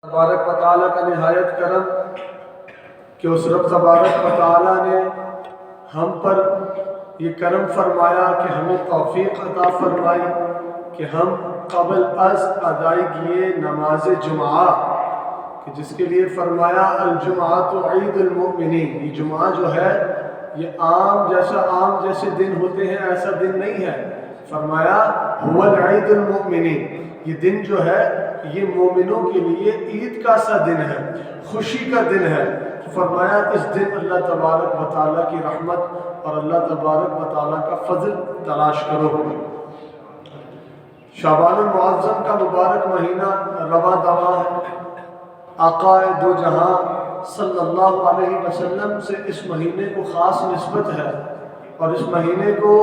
تبارک و تعالیٰ کا نہایت کرم کہ اس رب تبارک و تعالیٰ نے ہم پر یہ کرم فرمایا کہ ہمیں توفیق عطا فرمائی کہ ہم قبل از ادائیگی نماز جمعہ کہ جس کے لیے فرمایا الجمعۃ عید المؤمنین، یہ جمعہ جو ہے یہ عام جیسے دن ہوتے ہیں ایسا دن نہیں ہے، فرمایا هو العید المؤمنین، یہ دن جو ہے یہ مومنوں کے لیے عید کا سا دن ہے، خوشی کا دن ہے۔ فرمایا اس دن اللہ تبارک و تعالیٰ کی رحمت اور اللہ تبارک و تعالیٰ کا فضل تلاش کرو۔ شعبان المعظم کا مبارک مہینہ رواں دواں ہے، آقا دو جہاں صلی اللہ علیہ وسلم سے اس مہینے کو خاص نسبت ہے اور اس مہینے کو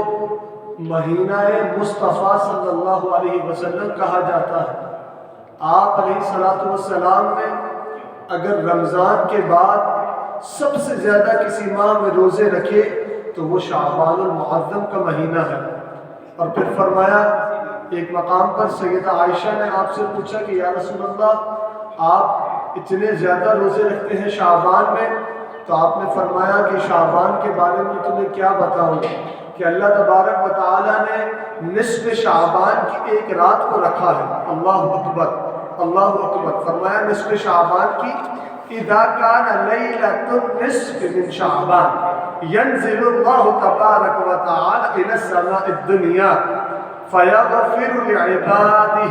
مہینہ مصطفیٰ صلی اللہ علیہ وسلم کہا جاتا ہے۔ آپ علیہ السلام نے اگر رمضان کے بعد سب سے زیادہ کسی ماہ میں روزے رکھے تو وہ شعبان المعظم کا مہینہ ہے۔ اور پھر فرمایا ایک مقام پر سیدہ عائشہ نے آپ سے پوچھا کہ یا رسول اللہ آپ اتنے زیادہ روزے رکھتے ہیں شعبان میں، تو آپ نے فرمایا کہ شعبان کے بارے میں تمہیں کیا بتاؤں کہ اللہ تبارک و تعالیٰ نے نصف شعبان کی ایک رات کو رکھا ہے۔ اللہ اکبر، اللہ اکبر۔ فرمایا نصف شعبان کی اذا کان لیلۃ النصف من شعبان ینزل اللہ تبارک و تعالی الی السماء الدنیا فیغفر لعبادہ۔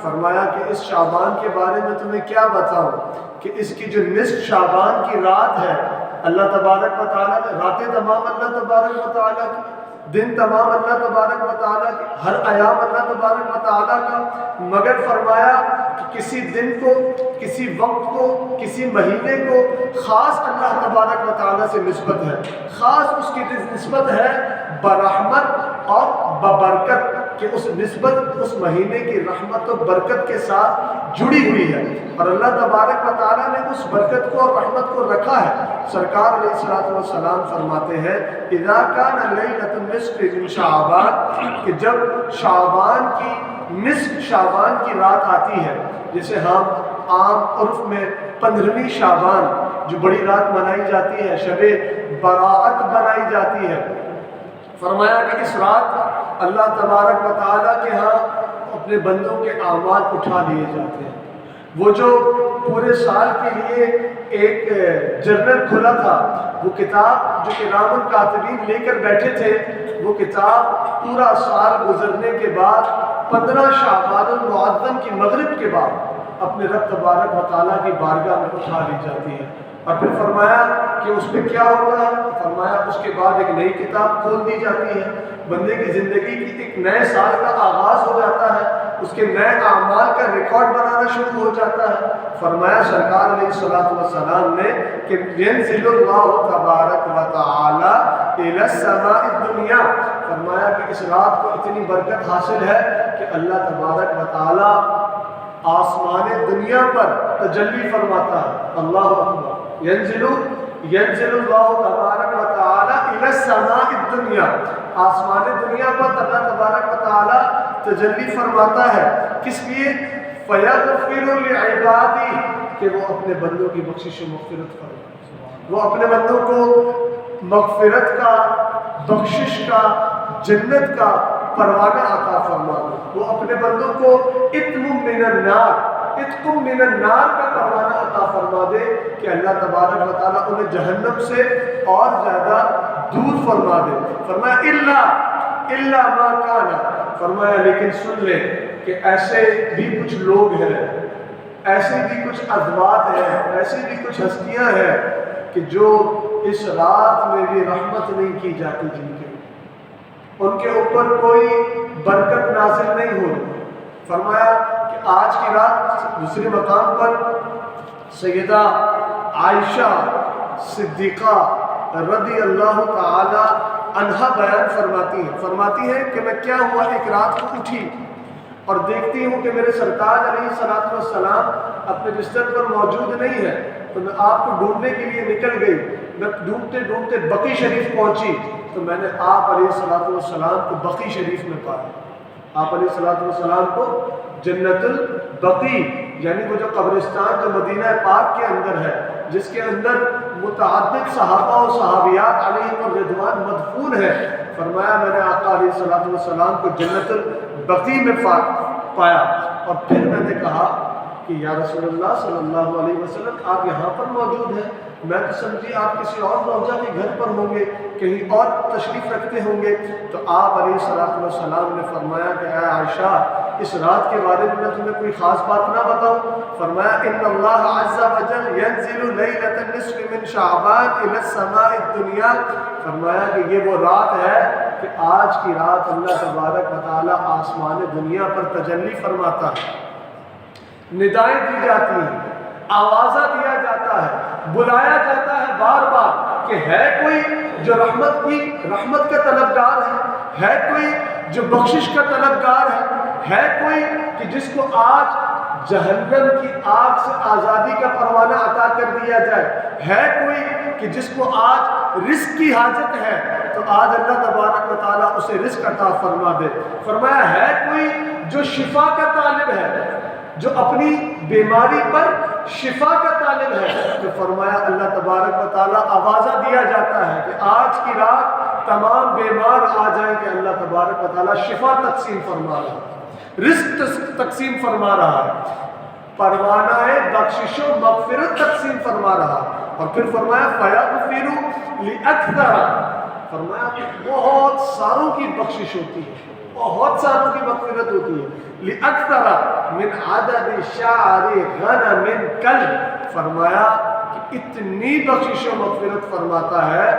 فرمایا کہ اس شعبان کے بارے میں تمہیں کیا بتاؤں کہ اس کی جو نصف شعبان کی رات ہے اللہ تبارک و تعالیٰ نے، راتیں تمام اللہ تبارک و تعالیٰ کی، دن تمام اللہ تبارک و تعالیٰ کی، ہر ایام اللہ تبارک و تعالیٰ کا، مگر فرمایا کہ کسی دن کو، کسی وقت کو، کسی مہینے کو خاص اللہ تبارک و تعالیٰ سے نسبت ہے، خاص اس کی نسبت ہے برحمت اور ببرکت، کہ اس نسبت اس مہینے کی رحمت و برکت کے ساتھ جڑی ہوئی ہے اور اللہ تبارک و تعالیٰ نے اس برکت کو اور رحمت کو رکھا ہے۔ سرکار علیہ السلام فرماتے ہیں اذا کان لیلۃ النصف من شعبان، کہ جب شعبان کی نصف شعبان کی رات آتی ہے، جسے ہم عام عرف میں 15ویں شعبان جو بڑی رات منائی جاتی ہے، شب براءت منائی جاتی ہے، فرمایا کہ اس رات اللہ تبارک و تعالیٰ کے ہاں اپنے بندوں کے اعمال اٹھا لیے جاتے ہیں۔ وہ جو پورے سال کے لیے ایک جرنل کھلا تھا، وہ کتاب جو کرام الکاتبین لے کر بیٹھے تھے، وہ کتاب پورا سال گزرنے کے بعد 15 شعبان المعظم کی مغرب کے بعد اپنے رب تبارک و تعالیٰ کی بارگاہ میں اٹھا لی جاتی ہے۔ اور پھر فرمایا کہ اس میں کیا ہوتا ہے، فرمایا اس کے بعد ایک نئی کتاب کھول دی جاتی ہے، بندے کی زندگی کی ایک نئے سال کا آغاز ہو جاتا ہے، اس کے نئے اعمال کا ریکارڈ بنانا شروع ہو جاتا ہے۔ فرمایا سرکار علیہ السلام نے کہ ینزل اللہ تبارک و تعالی الی السماء الدنیا، فرمایا کہ اس رات کو اتنی برکت حاصل ہے کہ اللہ تبارک و تعالی آسمان دنیا پر تجلی فرماتا ہے۔ اللہ اکبر، ینزل اللہ تبارک و تعالی الی السماء الدنیا، آسمان دنیا پر اللہ تبارک و تعالی تجلی فرماتا ہے، کس لیے؟ فیغفر لعبادہ، کہ وہ اپنے بندوں کی بخشش و مغفرت فرمائے، وہ اپنے بندوں کو مغفرت کا، بخشش کا، جنت کا پروانہ عطا فرما دے، وہ اپنے بندوں کو اتم من النار کا پروانہ عطا فرما دے کہ اللہ تبارک و تعالیٰ انہیں جہنم سے اور زیادہ دور فرما دے۔ فرمایا الا ما کان، فرمایا لیکن سن لیں کہ ایسے بھی کچھ لوگ ہیں، ایسے بھی کچھ ازواج ہیں، ایسے بھی کچھ ہستیاں ہیں کہ جو اس رات میں بھی رحمت نہیں کی جاتی، جن کے ان کے اوپر کوئی برکت نازل نہیں ہو رہی۔ فرمایا کہ آج کی رات دوسرے مقام پر سیدہ عائشہ صدیقہ رضی اللہ تعالی عنہا بیان فرماتی ہیں کہ میں کیا ہوا، ایک رات کو اٹھی اور دیکھتی ہوں کہ میرے سرتاج علیہ السلام اپنے بستر پر موجود نہیں ہے، تو میں آپ کو ڈھونڈنے کے لیے نکل گئی، میں ڈھونڈتے ڈھونڈتے بقی شریف پہنچی تو میں نے آپ علیہ السلام کو بقی شریف میں پایا، آپ علیہ السلام کو جنت البقی یعنی وہ جو قبرستان جو مدینہ پاک کے اندر ہے، جس کے اندر متعدد صحابہ و صحابیات علیہم الرضوان مدفون ہے، فرمایا میں نے آقا علیہ الصلوۃ والسلام کو جنت البقیع میں پایا، اور پھر میں نے کہا کہ یا رسول اللہ صلی اللہ علیہ وسلم آپ یہاں پر موجود ہیں، میں تو سمجھی آپ کسی اور روضہ کے گھر پر ہوں گے، کہیں اور تشریف رکھتے ہوں گے۔ تو آپ علیہ الصلوۃ والسلام نے فرمایا کہ اے عائشہ، اس رات کے بارے میں تمہیں کوئی خاص بات نہ بتاؤں؟ فرمایا ان اللہ عز وجل ينزل لیلۃ النصف من شعبان الی السماء الدنیا، فرمایا کہ یہ وہ رات ہے کہ آج کی رات اللہ تبارک و تعالی آسمان دنیا پر تجلی فرماتا ہے، ندائیں دی جاتی ہیں، آوازہ دیا جاتا ہے، بلایا جاتا ہے بار بار کہ ہے کوئی جو رحمت کا طلبگار ہے کوئی جو بخشش کا طلبگار ہے کوئی کہ جس کو آج جہنم کی آگ سے آزادی کا پروانہ عطا کر دیا جائے، ہے کوئی کہ جس کو آج رزق کی حاجت ہے تو آج اللہ تبارک و تعالیٰ اسے رزق عطا فرما دے۔ فرمایا ہے کوئی جو شفا کا طالب ہے، جو اپنی بیماری پر شفا کا طالب ہے، تو فرمایا اللہ تبارک و تعالیٰ آوازہ دیا جاتا ہے کہ آج کی رات تمام بیمار آ جائیں کہ اللہ تبارک و تعالیٰ شفا تقسیم فرما رہا ہے، رزق تقسیم فرما رہا ہے، پروانہ بخشش و مغفرت تقسیم فرما رہا ہے۔ اور پھر فرمایا فَيَغْفِرُ لِأَكْثَرَ، فرمایا بہت ساروں کی بخشش ہوتی ہے، بہت ساروں کی مغفرت ہوتی ہے، لِأَكْثَرَ مِنْ عَدَدِ شَعْرِ غَنَمٍ كَلْبٍ، فرمایا کہ اتنی بخشش و مغفرت فرماتا ہے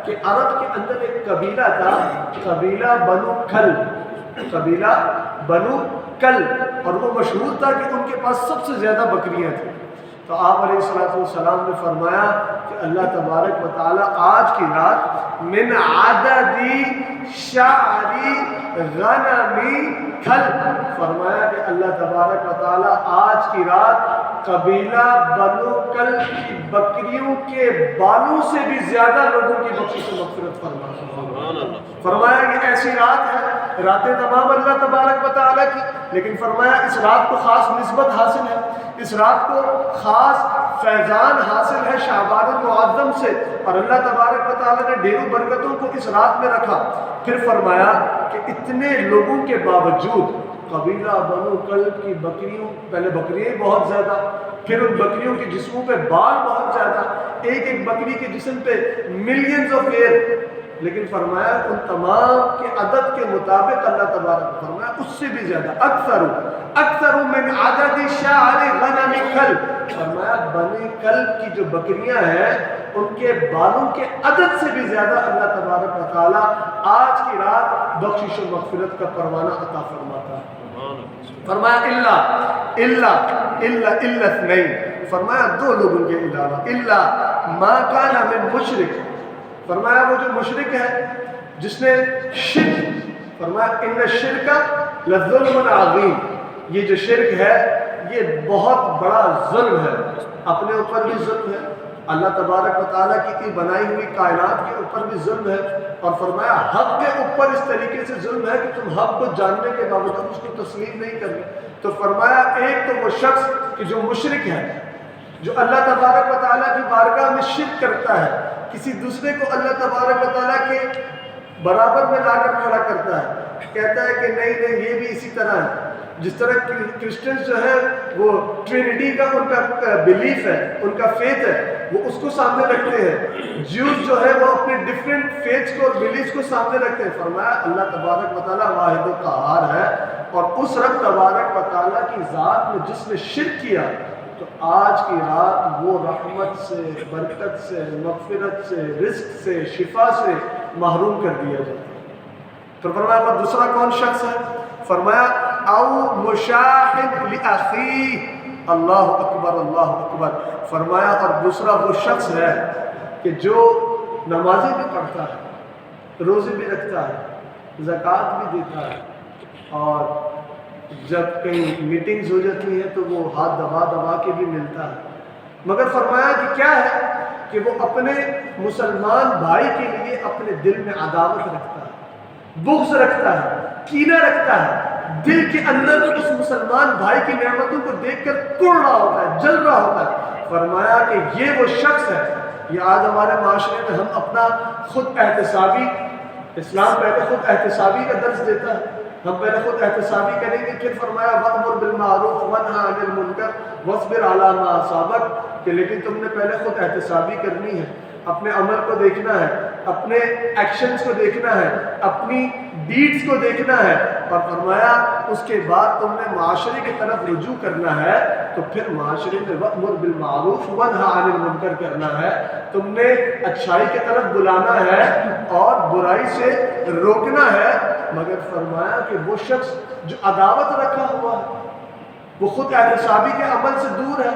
کہ عرب کے اندر ایک قبیلہ تھا، قبیلہ بنو کلب، قبیلہ بنو کلب، اور وہ مشہور تھا کہ ان کے پاس سب سے زیادہ بکریاں تھیں۔ تو آپ علیہ الصلوۃ والسلام نے فرمایا کہ اللہ تبارک و تعالیٰ آج کی رات من عدد شعر غنم کلب، فرمایا کہ اللہ تبارک و تعالیٰ آج کی رات قبیلہ بنو کلب کی بکریوں کے بالوں سے بھی زیادہ لوگوں کی بخشش و مغفرت فرمایا کہ ایسی رات ہے، راتیں تمام اللہ تبارک و تعالیٰ کی، لیکن فرمایا اس رات کو خاص نسبت حاصل ہے، اس رات کو خاص فیضان حاصل ہے شعبان المعظم سے، اور اللہ تبارک و تعالیٰ نے ڈھیروں برکتوں کو اس رات میں رکھا۔ پھر فرمایا کہ اتنے لوگوں کے باوجود قبیلہ بنو کلب کی بکریوں، پہلے بکریاں بہت زیادہ، پھر ان بکریوں کے جسموں پہ بال بہت زیادہ، ایک ایک بکری کے جسم پہ ملینز آف ہیئر، لیکن فرمایا ان تمام کے عدد کے مطابق اللہ تبارک فرمایا اس سے بھی زیادہ، اکثر من عدد شعر غنم کلب، فرمایا بنی کلب کی جو بکریاں ہیں ان کے بالوں کے عدد سے بھی زیادہ اللہ تبارک و تعالیٰ آج کی رات بخشش و مغفرت کا پروانہ عطا فرماتا ہے۔ فرمایا الا اثنین، فرمایا دو لوگوں کے علاوہ، الا ما کان من مشرک، فرمایا وہ جو مشرک ہے جس نے شرک، فرمایا ان الشرک لظلم عظیم، یہ جو شرک ہے یہ بہت بڑا ظلم ہے، اپنے اوپر بھی ظلم ہے، اللہ تبارک و تعالیٰ کی بنائی ہوئی کائنات کے اوپر بھی ظلم ہے، اور فرمایا حق کے اوپر اس طریقے سے ظلم ہے کہ تم حق کو جاننے کے باوجود اس کو تسلیم نہیں کرتے۔ تو فرمایا ایک تو وہ شخص کہ جو مشرک ہے، جو اللہ تبارک و تعالیٰ کی بارگاہ میں شرک کرتا ہے، کسی دوسرے کو اللہ تبارک و تعالیٰ کے برابر میں لا کر کھڑا کرتا ہے، کہتا ہے کہ نہیں یہ بھی اسی طرح ہے، جس طرح کرسچنز جو ہے وہ ٹرینٹی کا ان کا بلیف ہے، ان کا فیتھ ہے، وہ اس کو سامنے رکھتے ہیں، جیوز جو ہے وہ اپنے ڈفرینٹ فیتھس کو اور بلیفs کو سامنے رکھتے ہیں۔ فرمایا اللہ تبارک و تعالیٰ واحد و قہار ہے، اور اس رب تبارک و تعالیٰ کی ذات میں جس نے شرک کیا تو آج کی رات وہ رحمت سے، برکت سے، مغفرت سے، رزق سے، شفا سے محروم کر دیا جاتا ہے۔ پھر فرمایا پر دوسرا کون شخص ہے؟ فرمایا او مشاہد لأخیہ، اللہ اکبر اللہ اکبر، فرمایا اور دوسرا وہ شخص ہے کہ جو نمازیں بھی پڑھتا ہے، روزے بھی رکھتا ہے، زکوٰۃ بھی دیتا ہے، اور جب کہیں میٹنگز ہو جاتی ہیں تو وہ ہاتھ دبا کے بھی ملتا ہے، مگر فرمایا کہ کیا ہے کہ وہ اپنے مسلمان بھائی کے لیے اپنے دل میں عداوت رکھتا ہے، بغض رکھتا ہے، کینہ رکھتا ہے، دل کے اندر اس مسلمان بھائی کی نعمتوں کو دیکھ کر کڑ رہا ہوتا ہے، جل رہا ہوتا ہے۔ فرمایا کہ یہ وہ شخص ہے۔ یہ آج ہمارے معاشرے میں ہم اپنا خود احتسابی، اسلام پہلے خود احتسابی کا درس دیتا ہے، ہم پہلے خود احتسابی کریں گے، پھر فرمایا وَأْمُرْ بِالْمَعْرُوفِ وَانْهَ عَنِ الْمُنْكَرِ وَاصْبِرْ عَلَىٰ مَا أَصَابَكَ، کہ لیکن تم نے پہلے خود احتسابی کرنی ہے، اپنے عمل کو دیکھنا ہے، اپنے ایکشنز کو دیکھنا ہے، اپنی ڈیڈز کو دیکھنا ہے، اور فرمایا اس کے بعد تم نے معاشرے کی طرف رجوع کرنا ہے، تو پھر معاشرے میں وَأْمُرْ بِالْمَعْرُوفِ وَانْهَ عَنِ الْمُنْكَرِ کرنا ہے، تم نے اچھائی کی طرف بلانا ہے اور برائی سے روکنا ہے۔ مگر فرمایا کہ وہ شخص جو عداوت رکھا ہوا ہے، وہ خود احتسابی کے عمل سے دور ہے،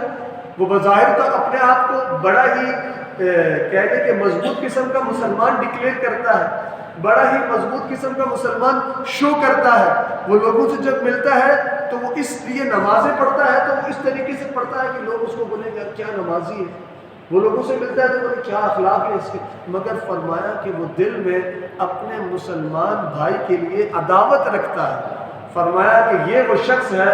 وہ بظاہر تو اپنے آپ کو بڑا ہی کہنے کہ مضبوط قسم کا مسلمان ڈکلیئر کرتا ہے، بڑا ہی مضبوط قسم کا مسلمان شو کرتا ہے، وہ لوگوں سے جب ملتا ہے تو وہ اس لیے نمازیں پڑھتا ہے تو وہ اس طریقے سے پڑھتا ہے کہ لوگ اس کو بولیں گے کیا نمازی ہے، وہ لوگوں سے ملتا ہے تو بولے کیا اخلاق ہے اس کے، مگر فرمایا کہ وہ دل میں اپنے مسلمان بھائی کے لیے عداوت رکھتا ہے۔ فرمایا کہ یہ وہ شخص ہے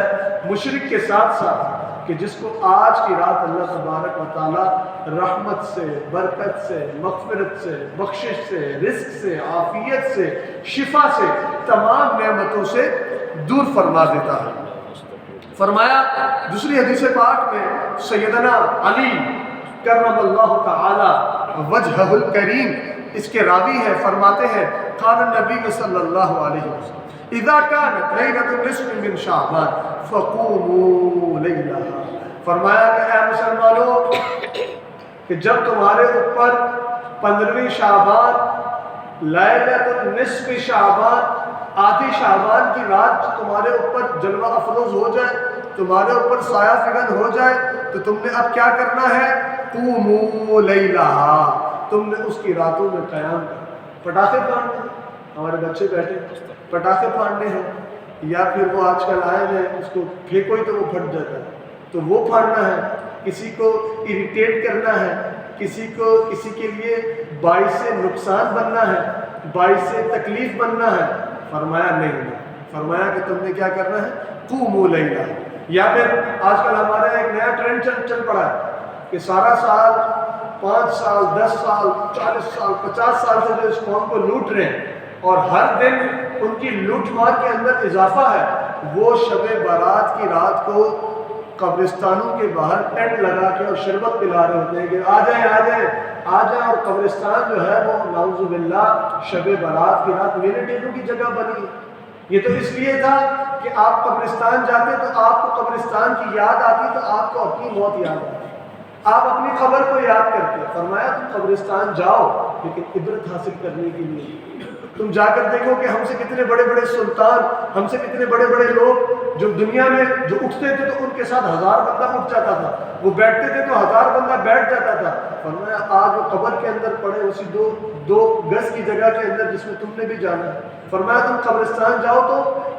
مشرک کے ساتھ ساتھ کہ جس کو آج کی رات اللہ تبارک و تعالی رحمت سے، برکت سے، مغفرت سے، بخشش سے، رزق سے، عافیت سے، شفا سے، تمام نعمتوں سے دور فرما دیتا ہے۔ فرمایا دوسری حدیث پاک میں سیدنا علی کرم اللہ تعالی وجہہ الکریم اس کے راوی ہے، فرماتے ہیں قال النبی صلی اللہ علیہ وسلم اذا كانت ليلة النصف من شعبان فقوموا ليلها، فرمایا کہ اے مسلمانوں کہ جب تمہارے اوپر 15ویں شعبان، لیلۃ النصف شعبان، آدھی شعبان کی رات تمہارے اوپر جلوہ افروز ہو جائے، تمہارے اوپر سایہ فگن ہو جائے، تو تم نے اب کیا کرنا ہے؟ قوموا لیلہا، تم نے اس کی راتوں میں قیام کرنا۔ پٹاخے پھاڑنے ہیں، ہمارے بچے بیٹھے پٹاخے پھاڑنے ہیں، یا پھر وہ آج کل آئے ہیں اس کو پھینکو ہی تو وہ پھٹ جاتا ہے، تو وہ پھاڑنا ہے، کسی کو اریٹیٹ کرنا ہے، کسی کے لیے باعث نقصان بننا ہے، باعث تکلیف بننا ہے، فرمایا نہیں، فرمایا کہ تم نے کیا کرنا ہے؟ قوموا لیلہا۔ یا پھر آج کل ہمارا ایک نیا ٹرینڈ چل پڑا ہے کہ سارا سال 5 سال 10 سال 40 سال 50 سال سے جو اس قوم کو لوٹ رہے ہیں، اور ہر دن ان کی لوٹ مار کے اندر اضافہ ہے، وہ شب برات کی رات کو قبرستانوں کے باہر ٹینٹ لگا کے اور شربت پلا رہے ہوتے ہیں کہ آ جائیں آ جائیں آ جائیں، اور قبرستان جو ہے وہ نعوذ باللہ شب برات کی رات میلیٹیروں کی جگہ بنی ہے۔ یہ تو اس لیے تھا کہ آپ قبرستان جاتے تو آپ کو قبرستان کی یاد آتی، تو آپ کو اپنی موت یاد آتی، آپ اپنی خبر کو یاد کرتے۔ فرمایا تم قبرستان جاؤ لیکن عبرت حاصل کرنے کے لیے، تم جا کر دیکھو کہ ہم سے کتنے بڑے بڑے سلطان، ہم سے کتنے بڑے بڑے لوگ جو دنیا میں جو اٹھتے تھے تو ان کے ساتھ 1000 بندہ اٹھ جاتا تھا، وہ بیٹھتے تھے تو 1000 بندہ بیٹھ جاتا تھا۔ فرمایا آج وہ قبر کے اندر پڑے اسی دو گز کی جگہ کے اندر جس میں تم نے بھی جانا ہے۔ فرمایا تم قبرستان جاؤ تو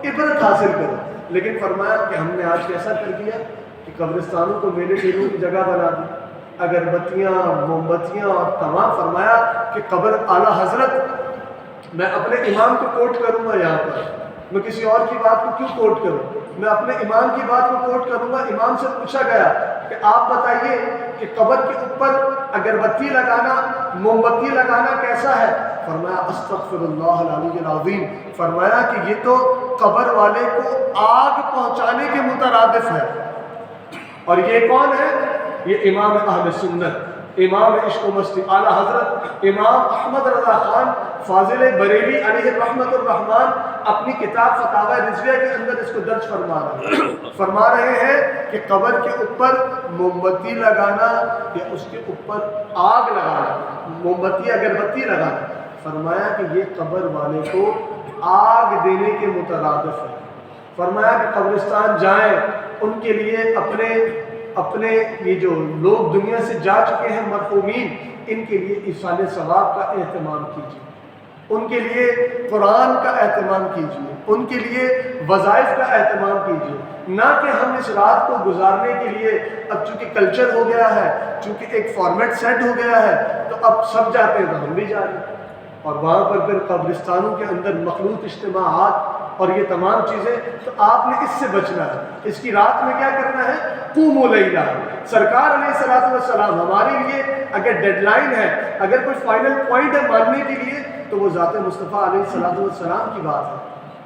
عبرت حاصل کرو، لیکن فرمایا کہ ہم نے آج کیسا کر دیا کہ قبرستانوں کو میلے ٹھیلوں کی جگہ بنا دی، اگربتیاں موم بتیاں اور تمام۔ فرمایا کہ قبر اعلیٰ حضرت، میں اپنے امام کو کوٹ کروں گا یہاں پر، میں کسی اور کی بات کو کیوں کوٹ کروں، میں اپنے امام کی بات کو کوٹ کروں گا۔ امام سے پوچھا گیا کہ آپ بتائیے کہ قبر کے اوپر اگربتی لگانا، موم بتی لگانا کیسا ہے؟ فرمایا استغفر اللہ العلی العظیم، فرمایا کہ یہ تو قبر والے کو آگ پہنچانے کے مترادف ہے۔ اور یہ کون ہے؟ یہ امام اہل سنت، امام عشق و مستی اعلیٰ حضرت امام احمد رضا خان فاضل بریلی علیہ رحمت الرحمن اپنی کتاب فتاوی رضویہ کے اندر اس کو درج فرما رہے ہیں کہ قبر کے اوپر موم بتی لگانا یا اس کے اوپر آگ لگانا، موم بتی اگربتی لگانا، فرمایا کہ یہ قبر والے کو آگ دینے کے مترادف ہے۔ فرمایا کہ قبرستان جائیں، ان کے لیے اپنے یہ جو لوگ دنیا سے جا چکے ہیں مرحومین، ان کے لیے ایصال ثواب کا اہتمام کیجیے، ان کے لیے قرآن کا اہتمام کیجیے، ان کے لیے وظائف کا اہتمام کیجیے، نہ کہ ہم اس رات کو گزارنے کے لیے اب چونکہ کلچر ہو گیا ہے، چونکہ ایک فارمیٹ سیٹ ہو گیا ہے، تو اب سب جاتے ہیں تو ہم بھی جا رہے ہیں، اور وہاں پر پھر قبرستانوں کے اندر مخلوط اجتماعات، اور یہ تمام چیزیں، تو آپ نے اس سے بچنا ہے۔ اس کی رات میں کیا کرنا ہے؟ قوموا لیلا۔ سرکار علیہ الصلوۃ والسلام ہمارے لیے اگر ڈیڈ لائن ہے، اگر کوئی فائنل پوائنٹ ہے ماننے کے لیے، تو وہ ذات مصطفیٰ علیہ الصلوۃ والسلام کی بات ہے۔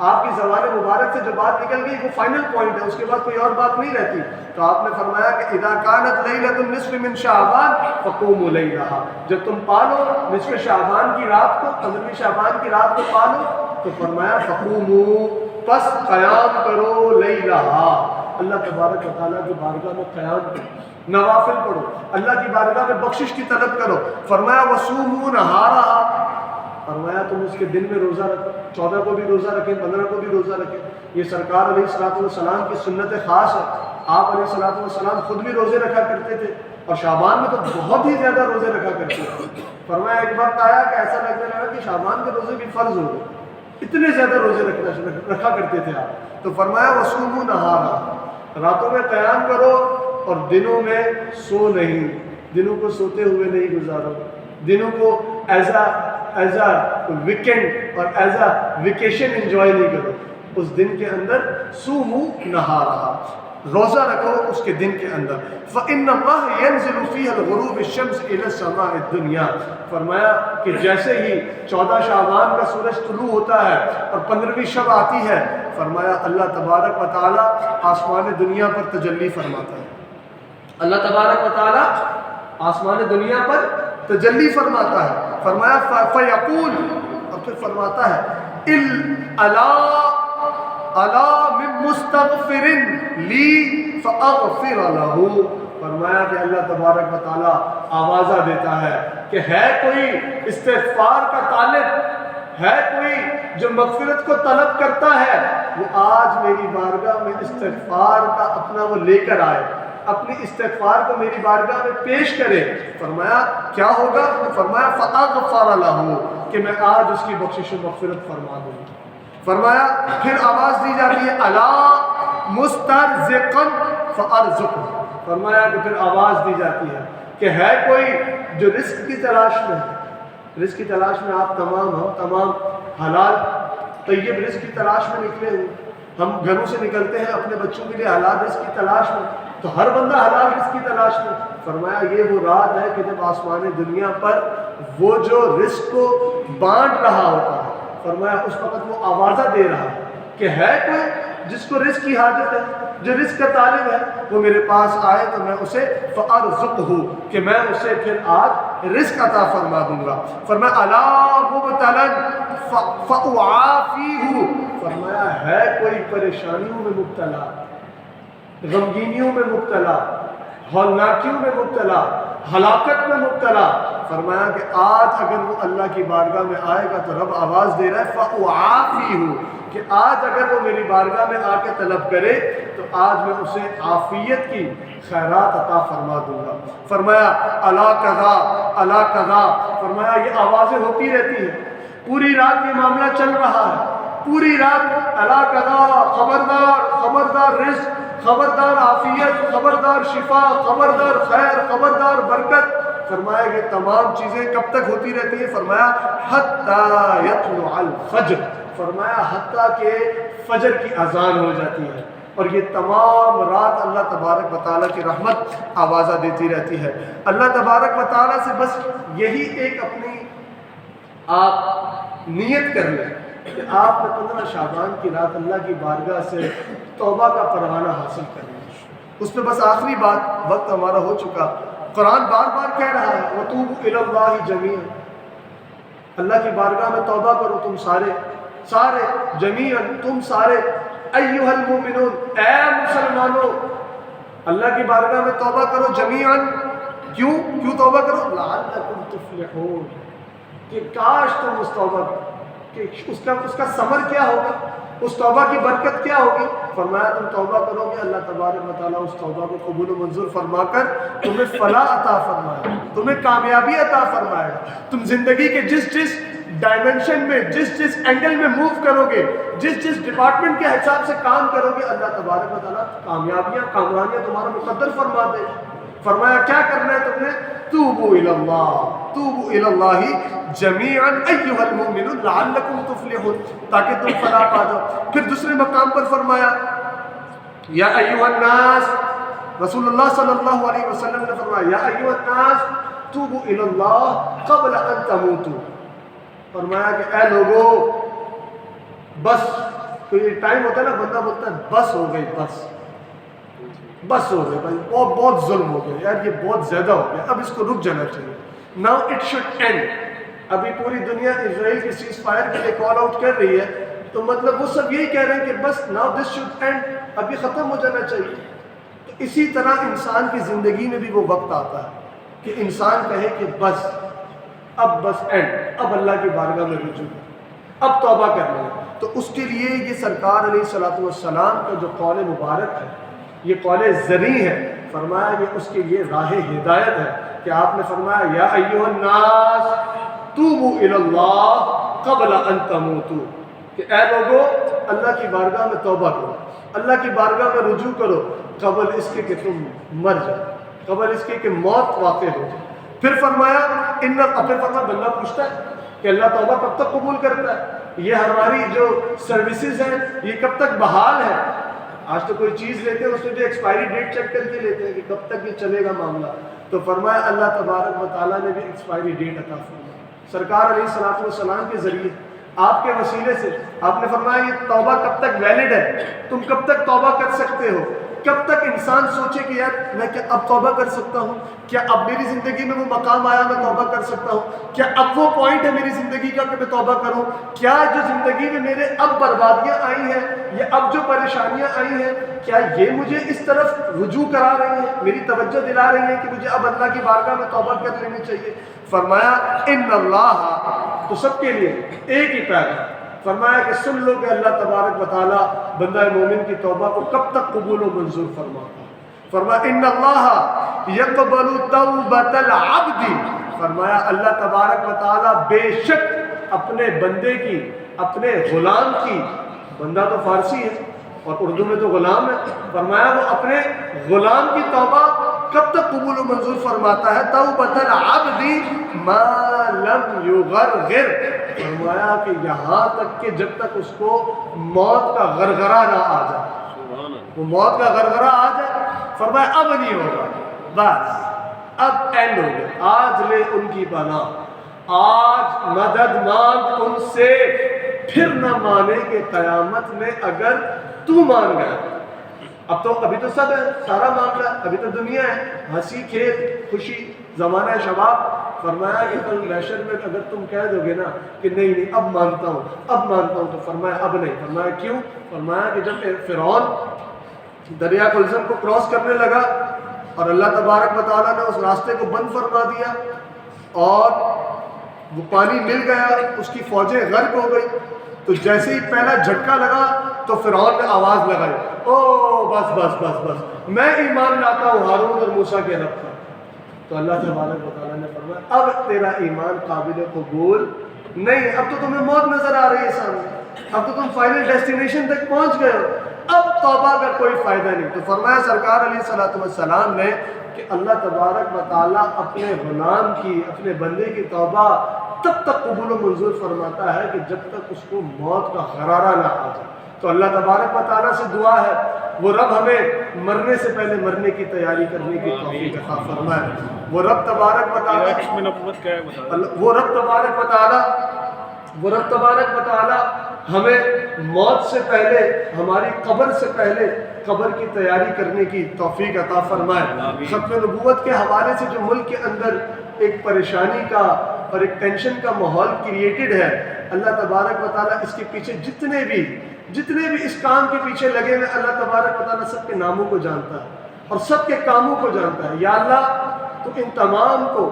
آپ کی زبان مبارک سے جو بات نکل گئی وہ فائنل پوائنٹ ہے، اس کے بعد کوئی اور بات نہیں رہتی۔ تو آپ نے فرمایا کہ اذا كانت ليلة النصف من شعبان فقوموا ليلها، جب تم پالو نصف شعبان کی رات کو، 15ویں شعبان کی رات کو پالو، تو فرمایا فقوموا، پس قیام کرو، ليلها، اللہ تبارک و تعالیٰ کی بارگاہ میں قیام کرو، نوافل پڑھو، اللہ کی بارگاہ میں بخشش کی طلب کرو۔ فرمایا وصوموا نہارها، فرمایا تم اس کے دن میں روزہ رکھو، 14 کو بھی روزہ رکھیں، 15 کو بھی روزہ رکھیں۔ یہ سرکار علیہ الصلوۃ والسلام کی سنت خاص ہے۔ آپ علیہ الصلوۃ والسلام خود بھی روزے رکھا کرتے تھے، اور شعبان میں تو بہت ہی زیادہ روزے رکھا کرتے تھے۔ فرمایا ایک وقت آیا کہ ایسا لگنے لگا کہ شعبان کے روزے بھی فرض ہو گئے، اتنے زیادہ روزے رکھا کرتے تھے آپ۔ تو فرمایا وصوموا نہارا، راتوں میں قیام کرو اور دنوں میں سو نہیں، دنوں کو سوتے ہوئے نہیں گزارو، دنوں کو ایز اے ویکینڈ اور ایز اے ویکیشن انجوائے نہیں کرو، اس دن کے اندر سومو نہارا، روزہ رکھو اس کے دن کے اندر۔ فإن اللہ ينزل فيها الغروب الشمس إلى السماء الدنيا، فرمایا کہ جیسے ہی 14 شعبان کا سورج طلوع ہوتا ہے اور 15ویں شب آتی ہے، فرمایا اللہ تبارک و تعالیٰ آسمان دنیا پر تجلی فرماتا ہے، اللہ تبارک و تعالیٰ آسمان دنیا پر تجلی فرماتا ہے۔ فرمایا فیقول، اور پھر فرماتا ہے الا من مستغفر لی فاغفر له، فرمایا کہ اللہ تبارک و تعالیٰ آوازہ دیتا ہے کہ ہے کوئی استغفار کا طالب، ہے کوئی جو مغفرت کو طلب کرتا ہے، وہ آج میری بارگاہ میں استغفار کا اپنا وہ لے کر آئے، اپنی استغفار کو میری بارگاہ میں پیش کرے۔ فرمایا کیا ہوگا؟ فرمایا فاغفر له، کہ میں آج اس کی بخشش و مغفرت فرما دوں۔ فرمایا پھر آواز دی جاتی ہے الا مسترزقا فارزقه، فرمایا کہ پھر آواز دی جاتی ہے کہ ہے کوئی جو رزق کی تلاش میں ہے، رزق کی تلاش میں آپ تمام حلال طیب رزق کی تلاش میں نکلے ہوئے، ہم گھروں سے نکلتے ہیں اپنے بچوں کے لیے حلال رزق کی تلاش میں، تو ہر بندہ حلال رزق کی تلاش میں۔ فرمایا یہ وہ رات ہے کہ جب آسمان دنیا پر وہ جو رزق کو بانٹ رہا ہوتا ہے، فرمایا اس وقت وہ آوازہ دے رہا ہے کہ ہے کوئی جس کو رزق کی حاجت ہے، جو رزق کا طالب ہے، وہ میرے پاس آئے تو میں اسے فارزقہ، کہ میں اسے پھر آج رزق عطا فرما دوں گا۔ فرمایا الا مبتلا فاعافیہ، فرمایا ہے کوئی پریشانیوں میں مبتلا، غمگینیوں میں مبتلا، ہولناکیوں میں مبتلا، ہلاکت میں مبتلا، فرمایا کہ آج اگر وہ اللہ کی بارگاہ میں آئے گا تو رب آواز دے رہا ہے فاعافیہ، کہ آج اگر وہ میری بارگاہ میں آ کے طلب کرے تو آج میں اسے عافیت کی خیرات عطا فرما دوں گا۔ فرمایا الا قضا الا قضا، فرمایا یہ آوازیں ہوتی رہتی ہیں، پوری رات یہ معاملہ چل رہا ہے، پوری رات الا قضا، خبردار خبردار رزق، خبردار عافیت، خبردار شفا، خبردار خیر، خبردار برکت۔ فرمایا یہ تمام چیزیں کب تک ہوتی رہتی ہیں؟ فرمایا حتی یطلع الفجر، فرمایا حتیٰ کہ فجر کی اذان ہو جاتی ہے، اور یہ تمام رات اللہ تبارک و تعالیٰ کی رحمت آوازہ دیتی رہتی ہے۔ اللہ تبارک و تعالیٰ سے بس یہی ایک اپنی آپ نیت کر لیں کہ آپ نے 15 شعبان کی رات اللہ کی بارگاہ سے توبہ کا پروانہ حاصل کر لیا۔ اس پہ بس آخری بات، وقت ہمارا ہو چکا، قرآن بار بار کہہ رہا ہے وَتُوبُوا إِلَى اللَّهِ جَمِيعًا، اللہ کی بارگاہ میں توبہ کرو تم سارے جمیعاً، تم سارے ایھا المؤمنون، اے مسلمانوں، اللہ کی بارگاہ میں توبہ کرو جمیعاً۔ کیوں توبہ کرو؟ لعلکم تفلحون، کہ کاش تم اس توبہ کہ اس کا ثمر کیا ہوگا، اس توبہ کی برکت کیا ہوگی؟ فرمایا تم توبہ کرو گے، اللہ تبارک و تعالیٰ اس توبہ کو قبول و منظور فرما کر تمہیں فلاح عطا فرمائے گا، تمہیں کامیابی عطا فرمائے گا۔ تم زندگی کے جس ڈائمنشن میں، جس اینگل میں موو کرو گے، جس ڈپارٹمنٹ کے حساب سے کام کرو گے، اللہ تبارک و تعالیٰ کامیابیاں، کامرانیاں تمہارا مقدر فرما دے۔ فرمایا کیا کرنا ہے تم نے؟ توبوا الی اللہ جمیعا ایھا المؤمنون لعلکم تفلحون، تاکہ تم فلاح پا جاؤ۔ پھر دوسرے مقام پر فرمایا یا ایھا الناس، رسول اللہ صلی اللہ علیہ وسلم نے فرمایا یا ایھا الناس توبوا الی اللہ قبل ان تموتوا، فرمایا کہ اے لوگو بس، کوئی ٹائم ہوتا ہے نا بندہ بولتا ہے بس ہو گئی، بس ہو گئی بھائی، بہت ظلم ہو گیا یار، یہ بہت زیادہ ہو گیا، اب اس کو رک جانا چاہیے، ناؤ اٹ شوڈ اینڈ۔ ابھی پوری دنیا اسرائیل کی سیز فائر کے لیے کال آؤٹ کر رہی ہے، تو مطلب وہ سب یہی کہہ رہے ہیں کہ بس ناؤ دس شوڈ اینڈ، اب یہ ختم ہو جانا چاہیے۔ تو اسی طرح انسان کی زندگی میں بھی وہ وقت آتا ہے کہ انسان کہے کہ بس اب بس اینڈ، اب اللہ کی بارگاہ میں رجوع، اب توبہ کرنا ہے۔ تو اس کے لیے یہ سرکار علیہ الصلوۃ والسلام کا جو قول مبارک ہے، یہ قول زرعی ہے، فرمایا کہ اس کے لیے راہ ہدایت ہے کہ آپ نے فرمایا یا ایھا الناس توبوا الی اللہ قبل ان تموتوا، کہ اے لوگو اللہ کی بارگاہ میں توبہ کرو، اللہ کی بارگاہ میں رجوع کرو قبل اس کے کہ تم مر جاؤ، قبل اس کے کہ موت واقع ہو جائے۔ پھر فرمایا بندہ پوچھتا ہے کہ اللہ توبہ کب تک قبول کرتا ہے، یہ ہماری جو سروسز ہیں یہ کب تک بحال ہے؟ آج تو کوئی چیز لیتے ہیں اس میں بھی ایکسپائری ڈیٹ چیک کر کے لیتے ہیں کہ کب تک یہ چلے گا معاملہ، تو فرمایا اللہ تبارک و تعالیٰ نے بھی ایکسپائری ڈیٹ عطا فرمائی سرکار علیہ الصلوۃ والسلام کے ذریعے، آپ کے وسیلے سے۔ آپ نے فرمایا یہ توبہ کب تک ویلڈ ہے، تم کب تک توبہ کر سکتے ہو، کب تک انسان سوچے کہ یار میں کیا اب توبہ کر سکتا ہوں، کیا اب میری زندگی میں وہ مقام آیا میں توبہ کر سکتا ہوں، کیا اب وہ پوائنٹ ہے میری زندگی کا کہ میں توبہ کروں، کیا جو زندگی میں میرے اب بربادیاں آئی ہیں یا اب جو پریشانیاں آئی ہیں کیا یہ مجھے اس طرف رجوع کرا رہی ہیں، میری توجہ دلا رہی ہیں کہ مجھے اب اللہ کی بارگاہ میں توبہ کر لینی چاہیے۔ فرمایا ان اللہ، تو سب کے لیے ایک ہی پیغام، فرمایا کہ سن لو کہ اللہ تبارک و تعالیٰ بندہ مومن کی توبہ کو کب تک قبول و منظور فرماتا ہے۔ فرمایا ان اللہ یقبل توبۃ العبد، فرمایا اللہ تبارک و تعالیٰ بے شک اپنے بندے کی، اپنے غلام کی، بندہ تو فارسی ہے اور اردو میں تو غلام ہے، فرمایا وہ اپنے غلام کی توبہ کب تک قبول و منظور فرماتا ہے، توبۃ العبد ما لم یغرغر، فرمایا کہ یہاں تک کہ جب تک اس کو موت کا غرغرہ نہ آ جائے، وہ موت کا غرغرہ آ جائے، فرمایا اب نہیں ہوگا، بس اب اینڈ ہو گیا، آج لے ان کی پناہ، آج مدد مانگ ان سے، پھر نہ مانے کہ قیامت میں اگر تو مان گیا۔ اب تو ابھی تو سب ہے، سارا معاملہ ابھی تو دنیا ہے، ہنسی کھیل خوشی زمانہ شباب، فرمایا کہ کل محشر میں اگر تم کہہ دو گے نا کہ نہیں نہیں اب مانتا ہوں اب مانتا ہوں، تو فرمایا اب نہیں، فرمایا کیوں؟ فرمایا کہ جب فرعون دریا کلثم کو کراس کرنے لگا اور اللہ تبارک و تعالیٰ نے اس راستے کو بند فرما دیا اور وہ پانی مل گیا، اس کی فوجیں غرق ہو گئی، تو جیسے ہی پہلا جھٹکا لگا تو فرعون نے آواز لگائی، او بس بس بس بس میں ایمان لاتا ہوں ہارون اور موسیٰ کے رب پر۔ تو اللہ تبارک و تعالیٰ نے فرمایا اب تیرا ایمان قابل قبول نہیں، اب تو تمہیں موت نظر آ رہی ہے سامنے، اب تو تم فائنل ڈیسٹینیشن تک پہنچ گئے ہو، اب توبہ کا کوئی فائدہ نہیں۔ تو فرمایا سرکار علیہ الصلوۃ والسلام نے کہ اللہ تبارک و تعالیٰ اپنے غلام کی، اپنے بندے کی توبہ تب تک قبول و منظور فرماتا ہے کہ جب تک اس کو موت کا غرارہ نہ آ جائے۔ تو اللہ تبارک و تعالیٰ سے دعا ہے وہ رب ہمیں مرنے سے پہلے مرنے کی تیاری کرنے کی توفیق عطا فرمائے، وہ رب تبارک و تعالیٰ وہ رب تبارک و تعالیٰ ہمیں موت سے پہلے، ہماری قبر سے پہلے قبر کی تیاری کرنے کی توفیق عطا فرمائے۔ ختم نبوت کے حوالے سے جو ملک کے اندر ایک پریشانی کا اور ایک ٹینشن کا ماحول کریٹڈ ہے، اللہ تبارک و تعالیٰ اس کے پیچھے جتنے بھی اس کام کے پیچھے لگے ہوئے، اللہ تبارک و تعالیٰ سب کے ناموں کو جانتا ہے اور سب کے کاموں کو جانتا ہے۔ یا اللہ تو ان تمام کو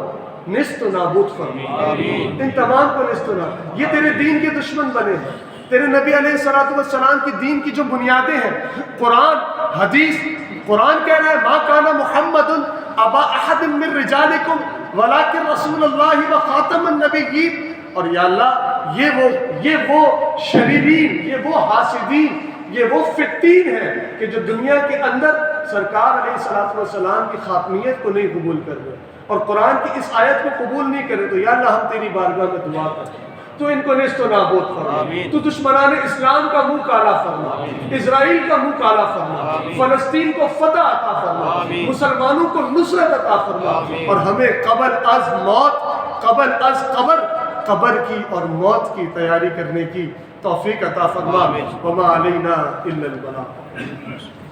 نست و نابود فرما، ان تمام کو نست و نابود، یہ تیرے دین کے دشمن بنے ہیں، تیرے نبی علیہ الصلوۃ والسلام کی دین کی جو بنیادیں ہیں، قرآن حدیث، قرآن کہہ رہا ہے ما کان محمد ابا احد من رجالکم ولکن رسول اللہ و خاتم النبیین، اور یا اللہ یہ وہ شریرین، یہ وہ حاسدین، یہ وہ فتین ہیں کہ جو دنیا کے اندر سرکار علیہ السلام کی خاتمیت کو نہیں قبول کر رہے اور قرآن کی اس آیت کو قبول نہیں کرے تو یا اللہ ہم تیری بارگاہ میں دعا کرتے ہیں تو ان کو نیست و نابود فرما، تو دشمنان اسلام کا منہ کالا فرما، اسرائیل کا منہ کالا فرما، فلسطین کو فتح عطا فرما، مسلمانوں کو نصرت عطا فرما، اور ہمیں قبل از موت، قبل از قبر کی اور موت کی تیاری کرنے کی توفیق عطا فرما۔ وما علینا الا البلاغ۔